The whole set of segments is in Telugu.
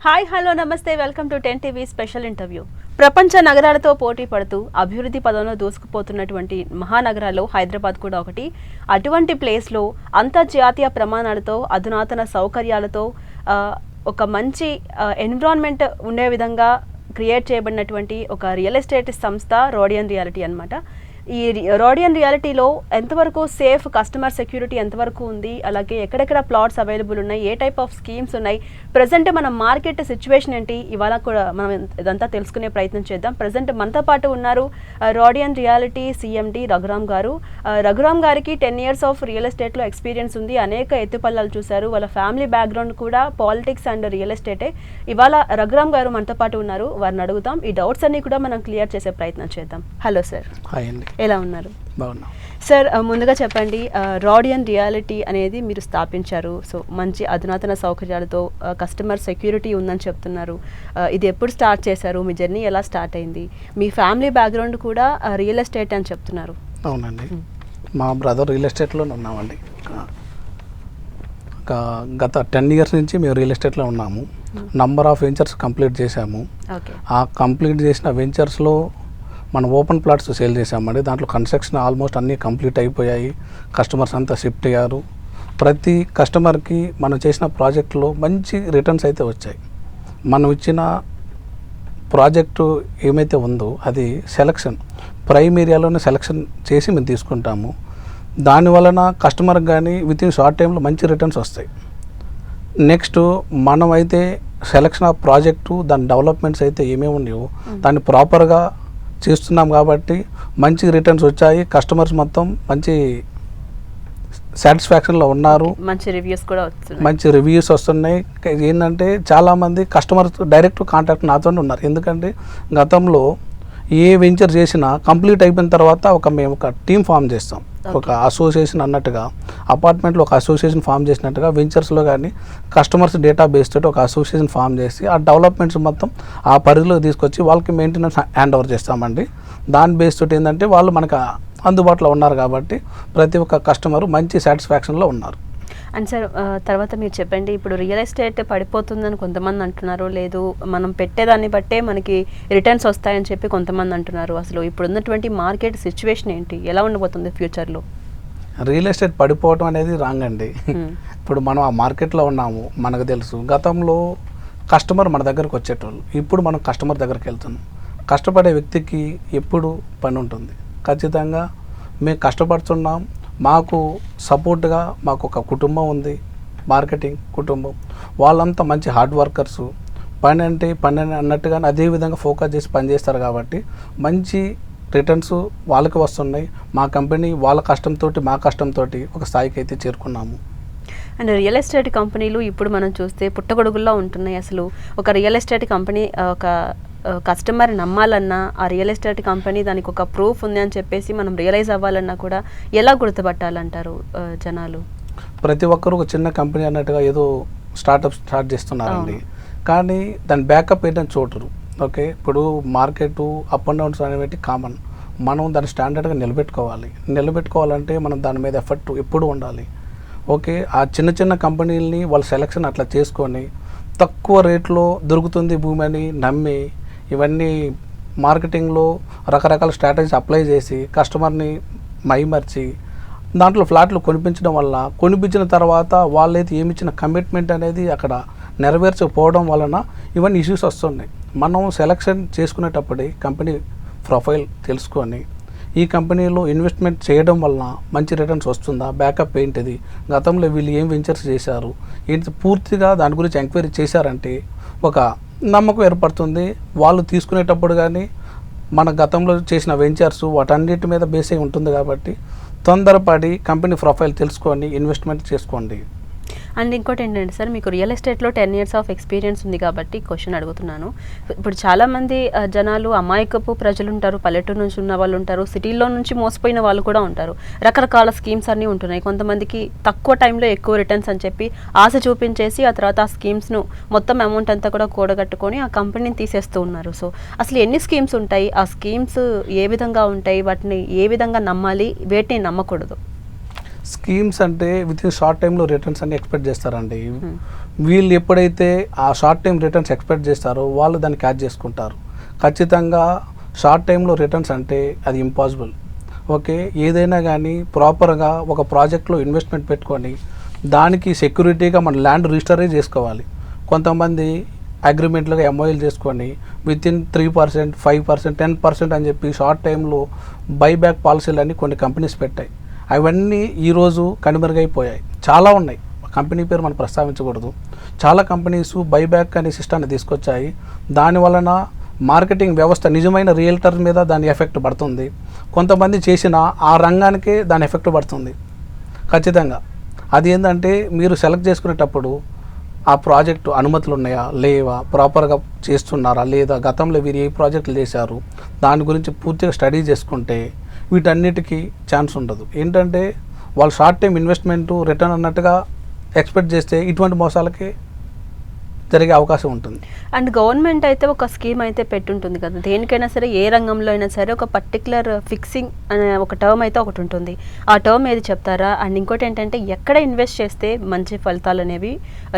హాయ్ హలో నమస్తే welcome to 10 TV special interview. ప్రపంచ నగరాలతో పోటీ పడుతూ అభివృద్ధి పదంలో దూసుకుపోతున్నటువంటి మహానగరాల్లో హైదరాబాద్ కూడా ఒకటి. అటువంటి ప్లేస్లో అంతర్జాతీయ ప్రమాణాలతో అధునాతన సౌకర్యాలతో ఒక మంచి ఎన్విరాన్మెంట్ ఉండే విధంగా క్రియేట్ చేయబడినటువంటి ఒక రియల్ ఎస్టేట్ సంస్థ రోడియన్ రియాలిటీ అన్నమాట. ఈ రోడియన్ రియాలిటీలో ఎంతవరకు సేఫ్ కస్టమర్ సెక్యూరిటీ ఎంతవరకు ఉంది, అలాగే ఎక్కడెక్కడ ప్లాట్స్ అవైలబుల్ ఉన్నాయి, ఏ టైప్ ఆఫ్ స్కీమ్స్ ఉన్నాయి, ప్రజెంట్ మన మార్కెట్ సిచ్యువేషన్ ఏంటి, ఇవాళ కూడా మనం ఇదంతా తెలుసుకునే ప్రయత్నం చేద్దాం. ప్రజెంట్ మనతో పాటు ఉన్నారు రోడియన్ రియాలిటీ సిఎండి రఘురామ్ గారు. రఘురామ్ గారికి 10 years ఆఫ్ రియల్ ఎస్టేట్లో ఎక్స్పీరియన్స్ ఉంది. అనేక ఎత్తుపల్లాలు చూశారు. వాళ్ళ ఫ్యామిలీ బ్యాక్గ్రౌండ్ కూడా పాలిటిక్స్ అండ్ రియల్ ఎస్టేటే. ఇవాళ రఘురామ్ గారు మనతో పాటు ఉన్నారు. వారిని అడుగుతాం. ఈ డౌట్స్ అన్ని కూడా మనం క్లియర్ చేసే ప్రయత్నం చేద్దాం. Hello sir. హాయ్ అండి. ఎలా ఉన్నారు? బాగున్నా సార్. ముందుగా చెప్పండి, రోడియన్ రియాలిటీ అనేది మీరు స్థాపించారు. సో మంచి అధునాతన సౌకర్యాలతో కస్టమర్ సెక్యూరిటీ ఉందని చెప్తున్నారు. ఇది ఎప్పుడు స్టార్ట్ చేశారు? మీ జర్నీ ఎలా స్టార్ట్ అయింది? మీ ఫ్యామిలీ బ్యాక్గ్రౌండ్ కూడా రియల్ ఎస్టేట్ అని చెప్తున్నారు. అవునండి. మా బ్రదర్ రియల్ ఎస్టేట్లోనే ఉన్నామండి. గత 10 years నుంచి మేము రియల్ ఎస్టేట్లో ఉన్నాము. నంబర్ ఆఫ్ వెంచర్స్ కంప్లీట్ చేశాము. ఆ కంప్లీట్ చేసిన వెంచర్స్లో మనం ఓపెన్ ప్లాట్స్ సేల్ చేసామండి. దాంట్లో కన్స్ట్రక్షన్ ఆల్మోస్ట్ అన్నీ కంప్లీట్ అయిపోయాయి. కస్టమర్స్ అంతా షిఫ్ట్ అయ్యారు. ప్రతి కస్టమర్కి మనం చేసిన ప్రాజెక్టులో మంచి రిటర్న్స్ అయితే వచ్చాయి. మనం ఇచ్చిన ప్రాజెక్టు ఏమైతే ఉందో అది సెలక్షన్ ప్రైమ్ ఏరియాలోనే సెలక్షన్ చేసి మేము తీసుకుంటాము. దానివలన కస్టమర్కి కానీ విత్ ఇన్ షార్ట్ టైంలో మంచి రిటర్న్స్ వస్తాయి. నెక్స్ట్ మనం అయితే సెలక్షన్ ఆఫ్ ప్రాజెక్టు దాని డెవలప్మెంట్స్ అయితే ఏమేమి ఉన్నాయో దాన్ని ప్రాపర్గా చేస్తున్నాం కాబట్టి మంచి రిటర్న్స్ వచ్చాయి. కస్టమర్స్ మొత్తం మంచి సాటిస్ఫాక్షన్లో ఉన్నారు. మంచి రివ్యూస్ వస్తున్నాయి. ఏంటంటే చాలామంది కస్టమర్స్ డైరెక్ట్ కాంటాక్ట్ నాతో ఉన్నారు. ఎందుకంటే గతంలో ఏ వెంచర్ చేసినా కంప్లీట్ అయిపోయిన తర్వాత మేము ఒక టీం ఫామ్ చేస్తాం. ఒక అసోసియేషన్ అన్నట్టుగా అపార్ట్మెంట్లో ఒక అసోసియేషన్ ఫామ్ చేసినట్టుగా వెంచర్స్లో కానీ కస్టమర్స్ డేటాబేస్ తోటి ఒక అసోసియేషన్ ఫామ్ చేసి ఆ డెవలప్మెంట్స్ మొత్తం ఆ పరిధిలో తీసుకొచ్చి వాళ్ళకి మెయింటెనెన్స్ హ్యాండ్ ఓవర్ చేస్తామండి. దాని బేస్ తోటి ఏంటంటే వాళ్ళు మనకు అందుబాటులో ఉన్నారు కాబట్టి ప్రతి ఒక్క కస్టమరు మంచి సాటిస్ఫాక్షన్లో ఉన్నారు. అండ్ సార్, తర్వాత మీరు చెప్పండి, ఇప్పుడు రియల్ ఎస్టేట్ పడిపోతుందని కొంతమంది అంటున్నారు, లేదు మనం పెట్టేదాన్ని బట్టే మనకి రిటర్న్స్ వస్తాయని చెప్పి కొంతమంది అంటున్నారు. అసలు ఇప్పుడు ఉన్నటువంటి మార్కెట్ సిచ్యువేషన్ ఏంటి, ఎలా ఉండబోతుంది ఫ్యూచర్లో? రియల్ ఎస్టేట్ పడిపోవడం అనేది రాంగ్ అండి. ఇప్పుడు మనం ఆ మార్కెట్లో ఉన్నాము, మనకు తెలుసు. గతంలో కస్టమర్ మన దగ్గరకు వచ్చేటోళ్ళు, ఇప్పుడు మనం కస్టమర్ దగ్గరికి వెళ్తున్నాం. కష్టపడే వ్యక్తికి ఎప్పుడు పని ఉంటుంది. ఖచ్చితంగా మేము కష్టపడుతున్నాం. మాకు సపోర్ట్గా మాకు ఒక కుటుంబం ఉంది, మార్కెటింగ్ కుటుంబం. వాళ్ళంతా మంచి హార్డ్ వర్కర్సు. పని అంటే పని అన్నట్టుగా అదేవిధంగా ఫోకస్ చేసి పనిచేస్తారు కాబట్టి మంచి రిటర్న్స్ వాళ్ళకి వస్తున్నాయి. మా కంపెనీ వాళ్ళ కష్టంతో మా కష్టంతో ఒక స్థాయికి అయితే చేరుకున్నాము. అండ్ రియల్ ఎస్టేట్ కంపెనీలు ఇప్పుడు మనం చూస్తే పుట్టగొడుగుల్లో ఉంటున్నాయి. అసలు ఒక రియల్ ఎస్టేట్ కంపెనీ ఒక కస్టమర్ నమ్మాలన్నా, ఆ రియల్ ఎస్టేట్ కంపెనీ దానికి ఒక ప్రూఫ్ ఉంది అని చెప్పేసి మనం రియలైజ్ అవ్వాలన్నా కూడా ఎలా గుర్తుపట్టాలంటారు జనాలు? ప్రతి ఒక్కరు ఒక చిన్న కంపెనీ అన్నట్టుగా ఏదో స్టార్ట్ చేస్తున్నారండి. కానీ దాని బ్యాకప్ ఏంటని చూడరు. ఓకే, ఇప్పుడు మార్కెట్ అప్ అండ్ డౌన్స్ అనేవి కామన్. మనం దాన్ని స్టాండర్డ్గా నిలబెట్టుకోవాలంటే మనం దాని మీద ఎఫర్ట్ ఎప్పుడు ఉండాలి. ఓకే, ఆ చిన్న చిన్న కంపెనీలని వాళ్ళ సెలక్షన్ అట్లా చేసుకొని తక్కువ రేట్లో దొరుకుతుంది భూమి అని నమ్మి ఇవన్నీ మార్కెటింగ్లో రకరకాల స్ట్రాటజీస్ అప్లై చేసి కస్టమర్ని మైమర్చి దాంట్లో ఫ్లాట్లు కొనిపించిన తర్వాత వాళ్ళైతే ఏమిచ్చిన కమిట్మెంట్ అనేది అక్కడ నెరవేర్చకపోవడం వలన ఇవన్నీ ఇష్యూస్ వస్తున్నాయి. మనం సెలక్షన్ చేసుకునేటప్పుడే కంపెనీ ప్రొఫైల్ తెలుసుకొని ఈ కంపెనీలో ఇన్వెస్ట్మెంట్ చేయడం వలన మంచి రిటర్న్స్ వస్తుందా, బ్యాకప్ ఏంటిది, గతంలో వీళ్ళు ఏం వెంచర్స్ చేశారు ఏంటి, పూర్తిగా దాని గురించి ఎంక్వైరీ చేశారంటే ఒక నమ్మకం ఏర్పడుతుంది. వాళ్ళు తీసుకునేటప్పుడు కానీ మన గతంలో చేసిన వెంచర్స్ వాటన్నిటి మీద బేస్ అయి ఉంటుంది కాబట్టి తొందరపడి కంపెనీ ప్రొఫైల్ తెలుసుకొని ఇన్వెస్ట్మెంట్ చేసుకోండి. అండ్ ఇంకోటి ఏంటంటే సార్, మీకు రియల్ ఎస్టేట్లో 10 years ఆఫ్ ఎక్స్పీరియన్స్ ఉంది కాబట్టి క్వశ్చన్ అడుగుతున్నాను. ఇప్పుడు చాలామంది జనాలు అమాయకపు ప్రజలు ఉంటారు, పల్లెటూరు నుంచి ఉన్న వాళ్ళు ఉంటారు, సిటీల్లో నుంచి మోసపోయిన వాళ్ళు కూడా ఉంటారు. రకరకాల స్కీమ్స్ అన్నీ ఉంటున్నాయి. కొంతమందికి తక్కువ టైంలో ఎక్కువ రిటర్న్స్ అని చెప్పి ఆశ చూపించేసి ఆ తర్వాత ఆ స్కీమ్స్ను మొత్తం అమౌంట్ అంతా కూడా కూడగట్టుకొని ఆ కంపెనీని తీసేస్తూ ఉన్నారు. సో అసలు ఎన్ని స్కీమ్స్ ఉంటాయి, ఆ స్కీమ్స్ ఏ విధంగా ఉంటాయి, వాటిని ఏ విధంగా నమ్మాలి, వేటిని నమ్మకూడదు? స్కీమ్స్ అంటే విత్ ఇన్ షార్ట్ టైంలో రిటర్న్స్ అన్ని ఎక్స్పెక్ట్ చేస్తారండి. వీళ్ళు ఎప్పుడైతే ఆ షార్ట్ టైం రిటర్న్స్ ఎక్స్పెక్ట్ చేస్తారో వాళ్ళు దాన్ని క్యాచ్ చేసుకుంటారు. ఖచ్చితంగా షార్ట్ టైంలో రిటర్న్స్ అంటే అది ఇంపాసిబుల్. ఓకే, ఏదైనా కానీ ప్రాపర్గా ఒక ప్రాజెక్ట్లో ఇన్వెస్ట్మెంట్ పెట్టుకొని దానికి సెక్యూరిటీగా మన ల్యాండ్ రిజిస్టరే చేసుకోవాలి. కొంతమంది అగ్రిమెంట్లుగా ఎంఓఎల్ చేసుకొని విత్ ఇన్ 3%, 5%, 10% అని చెప్పి షార్ట్ టైంలో బైబ్యాక్ పాలసీలన్నీ కొన్ని కంపెనీస్ పెట్టాయి. అవన్నీ ఈరోజు కనుమరుగైపోయాయి. చాలా ఉన్నాయి, కంపెనీ పేరు మనం ప్రస్తావించకూడదు. చాలా కంపెనీస్ బైబ్యాక్ అనే సిస్టాన్ని తీసుకొచ్చాయి. దానివలన మార్కెటింగ్ వ్యవస్థ నిజమైన రియల్టర్ మీద దాని ఎఫెక్ట్ పడుతుంది. కొంతమంది చేసిన ఆ రంగానికే దాని ఎఫెక్ట్ పడుతుంది. ఖచ్చితంగా అది ఏంటంటే మీరు సెలెక్ట్ చేసుకునేటప్పుడు ఆ ప్రాజెక్టు అనుమతులు ఉన్నాయా లేవా, ప్రాపర్గా చేస్తున్నారా లేదా, గతంలో వీరు ఏ ప్రాజెక్టులు చేశారు, దాని గురించి పూర్తిగా స్టడీ చేసుకుంటే వీటన్నిటికీ ఛాన్స్ ఉండదు. ఏంటంటే వాళ్ళు షార్ట్ టైం ఇన్వెస్ట్మెంటు రిటర్న్ అన్నట్టుగా ఎక్స్పెక్ట్ చేస్తే ఇటువంటి మోసాలకి జరిగే అవకాశం ఉంటుంది. అండ్ గవర్నమెంట్ అయితే ఒక స్కీమ్ అయితే పెట్టుంటుంది కదా, దేనికైనా సరే ఏ రంగంలో అయినా సరే ఒక పర్టికులర్ ఫిక్సింగ్ అనే ఒక టర్మ్ అయితే ఒకటి ఉంటుంది. ఆ టర్మ్ ఏది చెప్తారా? అండ్ ఇంకోటి ఏంటంటే ఎక్కడ ఇన్వెస్ట్ చేస్తే మంచి ఫలితాలు అనేవి,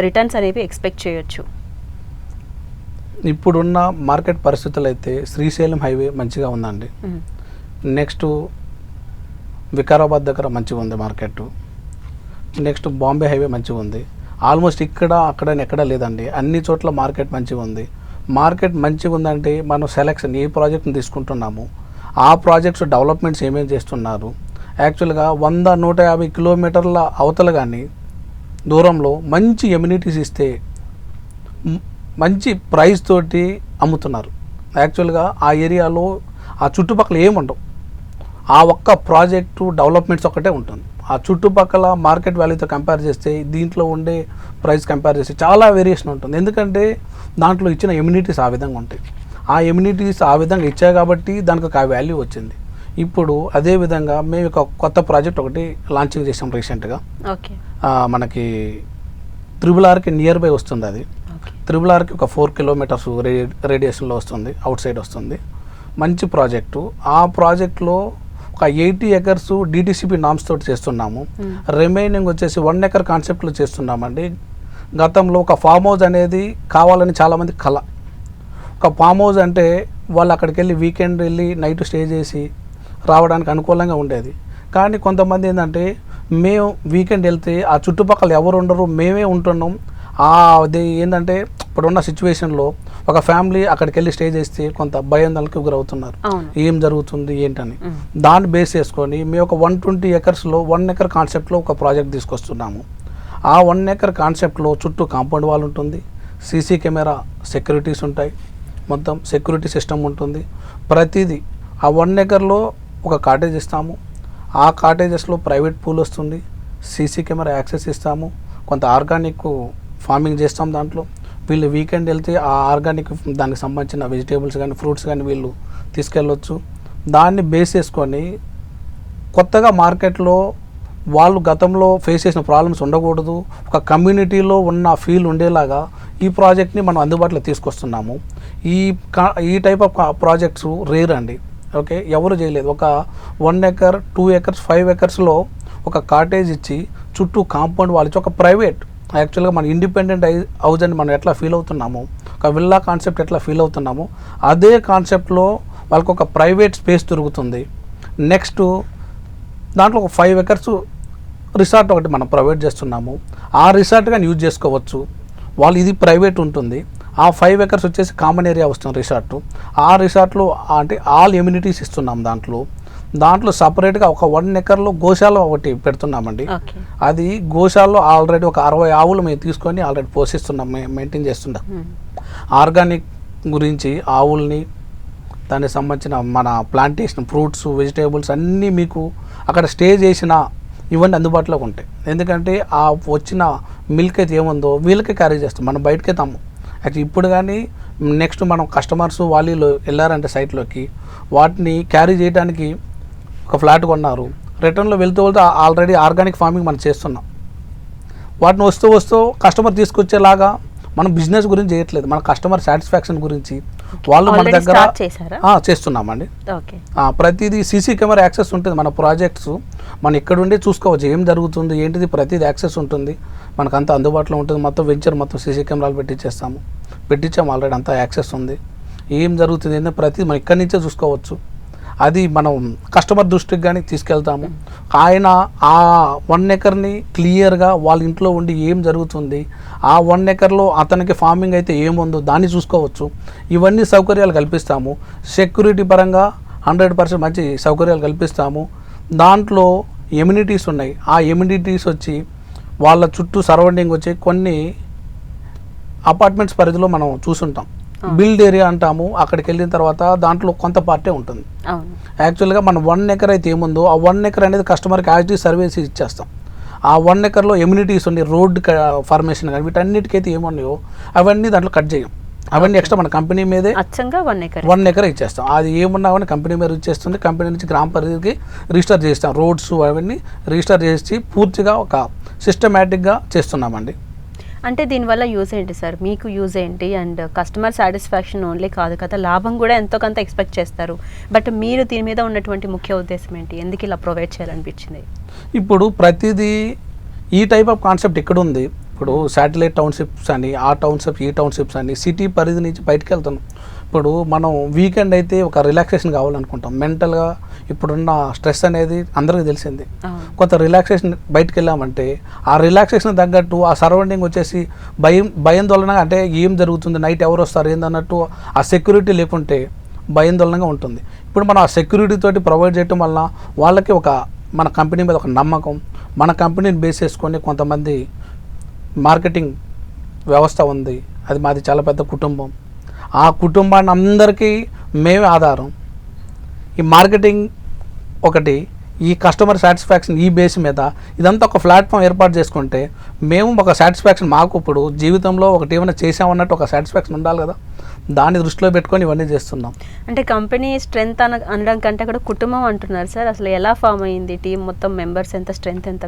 రిటర్న్స్ అనేవి ఎక్స్పెక్ట్ చేయొచ్చు? ఇప్పుడున్న మార్కెట్ పరిస్థితులు అయితే శ్రీశైలం హైవే మంచిగా ఉందండి. నెక్స్ట్ వికారాబాద్ దగ్గర మంచిగా ఉంది మార్కెట్. నెక్స్ట్ బాంబే హైవే మంచిగా ఉంది. ఆల్మోస్ట్ ఇక్కడ అక్కడ ఎక్కడ లేదండి, అన్ని చోట్ల మార్కెట్ మంచిగా ఉంది. మార్కెట్ మంచిగా ఉందంటే మనం సెలెక్షన్ ఏ ప్రాజెక్ట్ని తీసుకుంటున్నాము, ఆ ప్రాజెక్ట్స్ డెవలప్మెంట్స్ ఏమేమి చేస్తున్నారు. యాక్చువల్గా 100-150 కిలోమీటర్ల అవతల కానీ దూరంలో మంచి ఎమ్యూనిటీస్ ఇస్తే మంచి ప్రైస్ తోటి అమ్ముతున్నారు. యాక్చువల్గా ఆ ఏరియాలో ఆ చుట్టుపక్కల ఏముండవు, ఆ ఒక్క ప్రాజెక్టు డెవలప్మెంట్స్ ఒక్కటే ఉంటుంది. ఆ చుట్టుపక్కల మార్కెట్ వాల్యూతో కంపేర్ చేస్తే దీంట్లో ఉండే ప్రైస్ కంపేర్ చేస్తే చాలా వేరియేషన్ ఉంటుంది. ఎందుకంటే దాంట్లో ఇచ్చిన ఎమ్యూనిటీస్ ఆ విధంగా ఉంటాయి. ఆ ఎమ్యూనిటీస్ ఆ విధంగా ఇచ్చాయి కాబట్టి దానికి ఒక వాల్యూ వచ్చింది. ఇప్పుడు అదేవిధంగా మేము ఒక కొత్త ప్రాజెక్ట్ ఒకటి లాంచింగ్ చేసాం రీసెంట్గా. ఓకే, మనకి త్రిబుల్-ఆర్కి నియర్ బై వస్తుంది. అది త్రిబుల్-ఆర్కి ఒక 4 కిలోమీటర్స్ రేడియేషన్లో వస్తుంది, అవుట్ సైడ్ వస్తుంది. మంచి ప్రాజెక్టు. ఆ ప్రాజెక్ట్లో ఒక 80 acres DTCP నామ్స్ తోటి చేస్తున్నాము. రిమైనింగ్ వచ్చేసి 1 acre కాన్సెప్ట్లో చేస్తున్నామండి. గతంలో ఒక ఫామ్ హౌస్ అనేది కావాలని చాలామంది కల. ఒక ఫామ్ హౌస్ అంటే వాళ్ళు అక్కడికి వెళ్ళి వీకెండ్ వెళ్ళి నైట్ స్టే చేసి రావడానికి అనుకూలంగా ఉండేది. కానీ కొంతమంది ఏంటంటే మేము వీకెండ్ వెళ్తే ఆ చుట్టుపక్కల ఎవరు ఉండరు, మేమే ఉంటున్నాం. అది ఏంటంటే ఇప్పుడున్న సిచ్యువేషన్లో ఒక ఫ్యామిలీ అక్కడికి వెళ్ళి స్టే చేస్తే కొంత భయాందోళనకి గురవుతున్నారు, ఏం జరుగుతుంది ఏంటని. దాన్ని బేస్ చేసుకొని మేము ఒక 120 acresలో 1 acre కాన్సెప్ట్లో ఒక ప్రాజెక్ట్ తీసుకొస్తున్నాము. ఆ 1 acre కాన్సెప్ట్లో చుట్టూ కాంపౌండ్ వాల్ ఉంటుంది, సీసీ కెమెరా సెక్యూరిటీస్ ఉంటాయి, మొత్తం సెక్యూరిటీ సిస్టమ్ ఉంటుంది. ప్రతిదీ ఆ 1 acreలో ఒక కాటేజ్ ఇస్తాము. ఆ కాటేజెస్లో ప్రైవేట్ పూల్ వస్తుంది, సీసీ కెమెరా యాక్సెస్ ఇస్తాము, కొంత ఆర్గానిక్ ఫార్మింగ్ చేస్తాం. దాంట్లో వీళ్ళు వీకెండ్ వెళ్తే ఆ ఆర్గానిక్ దానికి సంబంధించిన వెజిటేబుల్స్ కానీ ఫ్రూట్స్ కానీ వీళ్ళు తీసుకెళ్ళొచ్చు. దాన్ని బేస్ చేసుకొని కొత్తగా మార్కెట్లో వాళ్ళు గతంలో ఫేస్ చేసిన ప్రాబ్లమ్స్ ఉండకూడదు, ఒక కమ్యూనిటీలో ఉన్న ఫీల్ ఉండేలాగా ఈ ప్రాజెక్ట్ని మనం అందుబాటులో తీసుకొస్తున్నాము. ఈ టైప్ ఆఫ్ ప్రాజెక్ట్స్ రేర్ అండి. ఓకే, ఎవరు చేయలేదు. ఒక 1 acre, 2 acres, 5 acresలో ఒక కాటేజ్ ఇచ్చి చుట్టూ కాంపౌండ్ వాళ్ళు ఇచ్చి ఒక ప్రైవేట్, యాక్చువల్గా మన ఇండిపెండెంట్ హౌస్ అని మనం ఎట్లా ఫీల్ అవుతున్నాము, ఒక విల్లా కాన్సెప్ట్ ఎట్లా ఫీల్ అవుతున్నామో అదే కాన్సెప్ట్లో వాళ్ళకు ఒక ప్రైవేట్ స్పేస్ దొరుకుతుంది. నెక్స్ట్ దాంట్లో ఒక 5 acres రిసార్ట్ ఒకటి మనం ప్రొవైడ్ చేస్తున్నాము. ఆ రిసార్ట్ కానీ యూజ్ చేసుకోవచ్చు వాళ్ళు. ఇది ప్రైవేట్ ఉంటుంది. ఆ 5 acres వచ్చేసి కామన్ ఏరియా వస్తుంది రిసార్టు. ఆ రిసార్ట్లో అంటే ఆల్ ఎమ్యూనిటీస్ ఇస్తున్నాం. దాంట్లో సపరేట్గా ఒక 1 acreలో గోశాల ఒకటి పెడుతున్నామండి. అది గోశాలలో ఆల్రెడీ ఒక 60 ఆవులు మేము తీసుకొని ఆల్రెడీ పోషిస్తున్నాం, మెయింటైన్ చేస్తున్నాం. ఆర్గానిక్ గురించి ఆవుల్ని, దానికి సంబంధించిన మన ప్లాంటేషన్ ఫ్రూట్స్ వెజిటేబుల్స్ అన్నీ మీకు అక్కడ స్టే చేసిన ఇవన్నీ అందుబాటులోకి ఉంటాయి. ఎందుకంటే ఆ వచ్చిన మిల్క్ అయితే ఏముందో వీళ్ళకే క్యారీ చేస్తాం, మనం బయటకే తమ్ము. యాక్చువల్లీ ఇప్పుడు కానీ నెక్స్ట్ మనం కస్టమర్స్ వాళ్ళు వెళ్ళారంటే సైట్లోకి వాటిని క్యారీ చేయడానికి ఒక ఫ్లాట్ కొన్నారు, రిటర్న్లో వెళ్తూ ఆల్రెడీ ఆర్గానిక్ ఫార్మింగ్ మనం చేస్తున్నాం. వాటిని వస్తూ కస్టమర్ తీసుకొచ్చేలాగా మనం బిజినెస్ గురించి చేయట్లేదు, మన కస్టమర్ సాటిస్ఫాక్షన్ గురించి. వాళ్ళు మన Already దగ్గర start చేశారా? చేస్తున్నామండి. ఓకే. ప్రతిదీ సీసీ కెమెరా యాక్సెస్ ఉంటుంది. మన ప్రాజెక్ట్స్ మనం ఇక్కడ ఉండే చూసుకోవచ్చు, ఏం జరుగుతుంది ఏంటిది, ప్రతిదీ యాక్సెస్ ఉంటుంది, మనకంతా అందుబాటులో ఉంటుంది. మొత్తం వెంచర్ మొత్తం సీసీ కెమెరాలు పెట్టించాము ఆల్రెడీ, అంతా యాక్సెస్ ఉంది. ఏం జరుగుతుంది ఏంటంటే ప్రతిదీ మనం ఇక్కడి నుంచే చూసుకోవచ్చు. అది మనం కస్టమర్ దృష్టికి కానీ తీసుకెళ్తాము. ఆయన ఆ 1 ఎకర్ని క్లియర్గా వాళ్ళ ఇంట్లో ఉండి ఏం జరుగుతుంది, ఆ 1 ఎకర్లో అతనికి ఫార్మింగ్ అయితే ఏముందో దాన్ని చూసుకోవచ్చు. ఇవన్నీ సౌకర్యాలు కల్పిస్తాము. సెక్యూరిటీ పరంగా 100% మంచి సౌకర్యాలు కల్పిస్తాము. దాంట్లో ఎమ్యూనిటీస్ ఉన్నాయి. ఆ ఎమ్యూనిటీస్ వచ్చి వాళ్ళ చుట్టూ సరౌండింగ్ వచ్చి కొన్ని అపార్ట్మెంట్స్ పరిధిలో మనం చూసుంటాం. బిల్డ్ ఏరియా అంటాము. అక్కడికి వెళ్ళిన తర్వాత దాంట్లో కొంత పార్టే ఉంటుంది. యాక్చువల్గా మనం 1 ఎకర్ అయితే ఏముందో ఆ 1 ఎకర్ అనేది కస్టమర్కి యాజిటీ సర్వీస్ ఇచ్చేస్తాం. ఆ 1 ఎకర్లో ఎమ్యూనిటీస్ ఉన్నాయి, రోడ్ ఫార్మేషన్ కానీ వీటన్నిటికైతే ఏమున్నాయో అవన్నీ దాంట్లో కట్ చేయం. అవన్నీ ఎక్స్ట్రా మన కంపెనీ మీదే 1 ఎకర్ ఇచ్చేస్తాం. అది ఏమున్నా కానీ కంపెనీ మీద ఇచ్చేస్తుంది. కంపెనీ నుంచి గ్రామ పరిధికి రిజిస్టర్ చేస్తాం. రోడ్స్ అవన్నీ రిజిస్టర్ చేసి పూర్తిగా ఒక సిస్టమేటిక్గా చేస్తున్నామండి. అంటే దీనివల్ల యూజ్ ఏంటి సార్, మీకు యూజ్ ఏంటి? అండ్ కస్టమర్ సాటిస్ఫాక్షన్ ఓన్లీ కాదు కదా, లాభం కూడా ఎంతో కొంత ఎక్స్పెక్ట్ చేస్తారు. బట్ మీరు దీని మీద ఉన్నటువంటి ముఖ్య ఉద్దేశం ఏంటి, ఎందుకు ఇలా ప్రొవైడ్ చేయాలనిపించింది? ఇప్పుడు ప్రతిదీ ఈ టైప్ ఆఫ్ కాన్సెప్ట్ ఇక్కడ ఉంది. ఇప్పుడు శాటిలైట్ టౌన్షిప్స్ అని, ఆ టౌన్షిప్స్ ఈ టౌన్షిప్స్ అని సిటీ పరిధి నుంచి బయటకు వెళ్తున్నాం. ఇప్పుడు మనం వీకెండ్ అయితే ఒక రిలాక్సేషన్ కావాలనుకుంటాం. మెంటల్గా ఇప్పుడున్న స్ట్రెస్ అనేది అందరికీ తెలిసింది. కొంత రిలాక్సేషన్ బయటకు వెళ్ళామంటే ఆ రిలాక్సేషన్ తగ్గట్టు ఆ సరౌండింగ్ వచ్చేసి భయాందోళన, అంటే ఏం జరుగుతుంది, నైట్ ఎవరు వస్తారు ఏందన్నట్టు ఆ సెక్యూరిటీ లేకుంటే భయాందోళనగా ఉంటుంది. ఇప్పుడు మనం ఆ సెక్యూరిటీ తోటి ప్రొవైడ్ చేయటం వల్ల వాళ్ళకి ఒక మన కంపెనీ మీద ఒక నమ్మకం, మన కంపెనీని బేస్ చేసుకొని కొంతమంది మార్కెటింగ్ వ్యవస్థ ఉంది. అది మాది చాలా పెద్ద కుటుంబం. ఆ కుటుంబాన్ని అందరికీ మేమే ఆధారం. ఈ మార్కెటింగ్ ఒకటి, ఈ కస్టమర్ సాటిస్ఫాక్షన్ ఈ బేస్ మీద ఇదంతా ఒక ప్లాట్ఫామ్ ఏర్పాటు చేసుకుంటే మేము ఒక సాటిస్ఫాక్షన్, మాకు ఇప్పుడు జీవితంలో ఒకటి ఏమైనా చేసామన్నట్టు ఒక సాటిస్ఫాక్షన్ ఉండాలి కదా, దాన్ని దృష్టిలో పెట్టుకొని ఇవన్నీ చేస్తున్నాం. అంటే కంపెనీ స్ట్రెంత్ అనడం కంటే కూడా కుటుంబం అంటున్నారు సార్, అసలు ఎలా ఫామ్ అయ్యింది టీం, మొత్తం మెంబర్స్ ఎంత, స్ట్రెంత్ ఎంత?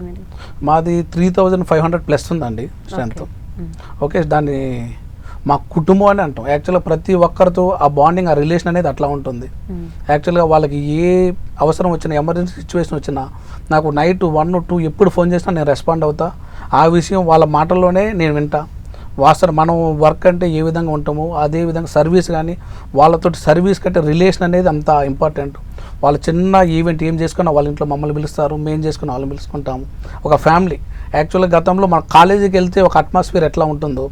మాది 3500+ ఉందండి స్ట్రెంత్. ఓకే, దాన్ని మా కుటుంబం అని అంటాం. యాక్చువల్గా ప్రతి ఒక్కరితో ఆ బాండింగ్, ఆ రిలేషన్ అనేది అట్లా ఉంటుంది. యాక్చువల్గా వాళ్ళకి ఏ అవసరం వచ్చినా, ఎమర్జెన్సీ సిచ్యువేషన్ వచ్చినా నాకు నైట్ 1, 2 ఎప్పుడు ఫోన్ చేసినా నేను రెస్పాండ్ అవుతా. ఆ విషయం వాళ్ళ మాటల్లోనే నేను వింటా. వాస్తవం మనం వర్క్ అంటే ఏ విధంగా ఉంటామో అదే విధంగా సర్వీస్ కానీ, వాళ్ళతో సర్వీస్ కంటే రిలేషన్ అనేది అంత ఇంపార్టెంట్. వాళ్ళ చిన్న ఈవెంట్ ఏం చేసుకున్నా వాళ్ళ ఇంట్లో మమ్మల్ని పిలుస్తారు, మేము చేసుకుని వాళ్ళని పిలుచుకుంటాము. ఒక ఫ్యామిలీ. యాక్చువల్గా గతంలో మన కాలేజీకి వెళ్తే ఒక అట్మాస్ఫియర్ ఎట్లా ఉంటుందో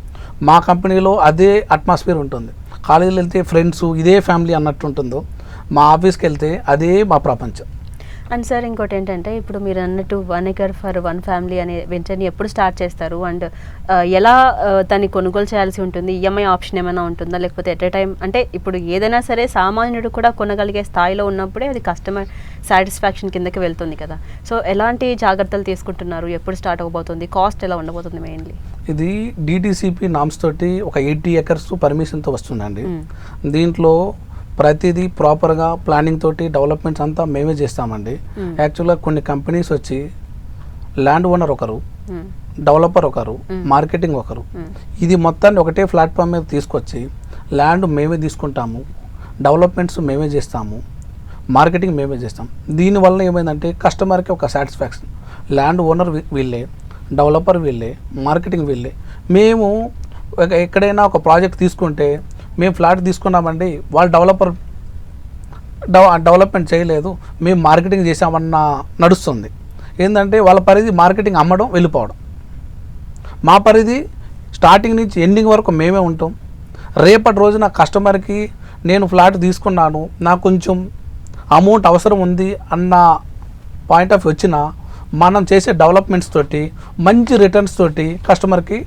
మా కంపెనీలో అదే అట్మాస్ఫియర్ ఉంటుంది. కాలేజీలో వెళ్తే ఫ్రెండ్స్ ఇదే ఫ్యామిలీ అన్నట్టు ఉంటుందో, మా ఆఫీస్కి వెళ్తే అదే మా ప్రపంచం. అండ్ సార్ ఇంకోటి ఏంటంటే, ఇప్పుడు మీరు అన్నట్టు 1 ఎకర్ ఫర్ 1 ఫ్యామిలీ అనే వెంచర్ని ఎప్పుడు స్టార్ట్ చేస్తారు? అండ్ ఎలా దాన్ని కొనుగోలు చేయాల్సి ఉంటుంది? ఈఎంఐ ఆప్షన్ ఏమైనా ఉంటుందా, లేకపోతే ఎట్ ఏ టైం, అంటే ఇప్పుడు ఏదైనా సరే సామాన్యుడు కూడా కొనగలిగే స్థాయిలో ఉన్నప్పుడే అది కస్టమర్ సాటిస్ఫాక్షన్ కిందకి వెళ్తుంది కదా. సో ఎలాంటి జాగ్రత్తలు తీసుకుంటున్నారు, ఎప్పుడు స్టార్ట్ అవ్వబోతుంది, కాస్ట్ ఎలా ఉండబోతుంది మెయిన్లీ? ఇది డిటిసిపి నామ్స్ తోటి ఒక 80 ఎకర్స్ పర్మిషన్తో వస్తుందండి. దీంట్లో ప్రతిదీ ప్రాపర్గా ప్లానింగ్ తోటి డెవలప్మెంట్స్ అంతా మేమే చేస్తామండి. యాక్చువల్గా కొన్ని కంపెనీస్ వచ్చి ల్యాండ్ ఓనర్ ఒకరు, డెవలపర్ ఒకరు, మార్కెటింగ్ ఒకరు, ఇది మొత్తాన్ని ఒకటే ప్లాట్ఫామ్ మీద తీసుకొచ్చి ల్యాండ్ మేమే తీసుకుంటాము, డెవలప్మెంట్స్ మేమే చేస్తాము, మార్కెటింగ్ మేమే చేస్తాం. దీనివల్ల ఏమైందంటే కస్టమర్కి ఒక సాటిస్ఫాక్షన్. ల్యాండ్ ఓనర్ వీళ్ళే, డెవలపర్ వీళ్ళే, మార్కెటింగ్ వీళ్ళే. మేము ఎక్కడైనా ఒక ప్రాజెక్ట్ తీసుకుంటే మేము ఫ్లాట్ తీసుకున్నామండి, వాళ్ళు డెవలప్మెంట్ చేయలేదు, మేము మార్కెటింగ్ చేసామన్న నడుస్తుంది. ఏంటంటే వాళ్ళ పరిధి మార్కెటింగ్ అమ్మడం, వెళ్ళిపోవడం. మా పరిధి స్టార్టింగ్ నుంచి ఎండింగ్ వరకు మేమే ఉంటాం. రేపటి రోజున కస్టమర్కి నేను ఫ్లాట్ తీసుకున్నాను, నాకు కొంచెం అమౌంట్ అవసరం ఉంది అన్న పాయింట్ ఆఫ్ వచ్చినా మనం చేసే డెవలప్మెంట్స్ తోటి మంచి రిటర్న్స్ తోటి కస్టమర్కి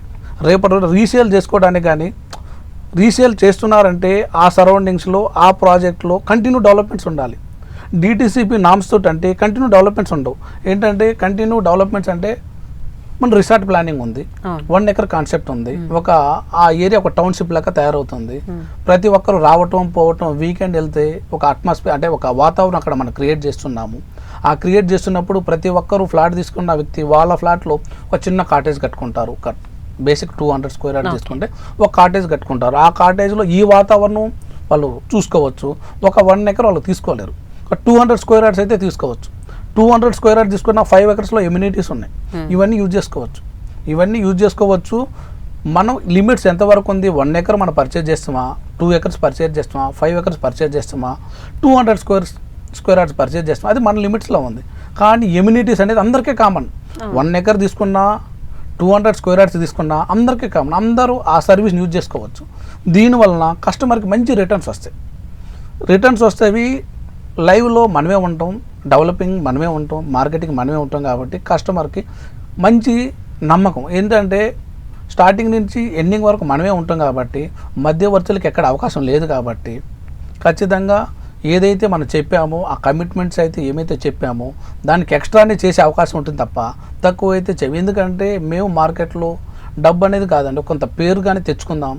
రేపటి రోజు రీసేల్ చేసుకోవడానికి కానీ, రీసేల్ చేస్తున్నారంటే ఆ సరౌండింగ్స్లో ఆ ప్రాజెక్ట్లో కంటిన్యూ డెవలప్మెంట్స్ ఉండాలి. డిటిసిపి నామ్స్ తోటి అంటే కంటిన్యూ డెవలప్మెంట్స్ ఉండవు. ఏంటంటే కంటిన్యూ డెవలప్మెంట్స్ అంటే మన రిసార్ట్ ప్లానింగ్ ఉంది, 1 ఎకర్ కాన్సెప్ట్ ఉంది, ఒక ఆ ఏరియా ఒక టౌన్షిప్ లాగా తయారవుతుంది. ప్రతి ఒక్కరు రావటం పోవటం, వీకెండ్ వెళ్తే ఒక అట్మాస్ఫియర్ అంటే ఒక వాతావరణం అక్కడ మనం క్రియేట్ చేస్తున్నాము. ఆ క్రియేట్ చేస్తున్నప్పుడు ప్రతి ఒక్కరు ఫ్లాట్ తీసుకున్న వ్యక్తి వాళ్ళ ఫ్లాట్లో ఒక చిన్న కాటేజ్ కట్టుకుంటారు, బేసిక్ 200 స్క్వేర్ యార్డ్స్ తీసుకుంటే ఒక కాటేజ్ కట్టుకుంటారు. ఆ కాటేజ్లో ఈ వాతావరణం వాళ్ళు చూసుకోవచ్చు. ఒక 1 ఎకర్ వాళ్ళు తీసుకోలేరు. ఒక 200 స్క్వేర్ యార్డ్స్ అయితే తీసుకోవచ్చు. 200 స్క్వేర్ యార్డ్స్ తీసుకున్న 5 ఎకర్స్లో ఎమ్యూనిటీస్ ఉన్నాయి. ఇవన్నీ యూజ్ చేసుకోవచ్చు. మనం లిమిట్స్ ఎంతవరకు ఉంది? 1 ఎకర్ మనం పర్చేజ్ చేస్తామా, 2 ఎకర్స్ పర్చేజ్ చేస్తామా, 5 ఎకర్స్ పర్చేజ్ చేస్తామా, 200 స్క్వేర్ యార్డ్స్ పర్చేజ్ చేస్తామా, అది మన లిమిట్స్లో ఉంది. కానీ ఎమ్యూనిటీస్ అనేది అందరికీ కామన్. 1 ఎకర్ తీసుకున్నా 200 స్క్వేర్ యార్డ్స్ తీసుకున్నా అందరికీ కామన్. అందరూ ఆ సర్వీస్ని యూజ్ చేసుకోవచ్చు. దీనివలన కస్టమర్కి మంచి రిటర్న్స్ వస్తాయి. లైవ్లో మనమే ఉంటాం, డెవలపింగ్ మనమే ఉంటాం, మార్కెటింగ్ మనమే ఉంటాం. కాబట్టి కస్టమర్కి మంచి నమ్మకం. ఏంటంటే స్టార్టింగ్ నుంచి ఎండింగ్ వరకు మనమే ఉంటాం కాబట్టి మధ్యవర్తులకు ఎక్కడ అవకాశం లేదు. కాబట్టి ఖచ్చితంగా ఏదైతే మనం చెప్పామో ఆ కమిట్మెంట్స్ అయితే ఏమైతే చెప్పామో దానికి ఎక్స్ట్రానే చేసే అవకాశం ఉంటుంది తప్ప తక్కువ అయితే ఎందుకంటే మేము మార్కెట్లో డబ్బు అనేది కాదండి, కొంత పేరు కానీ తెచ్చుకుందాం,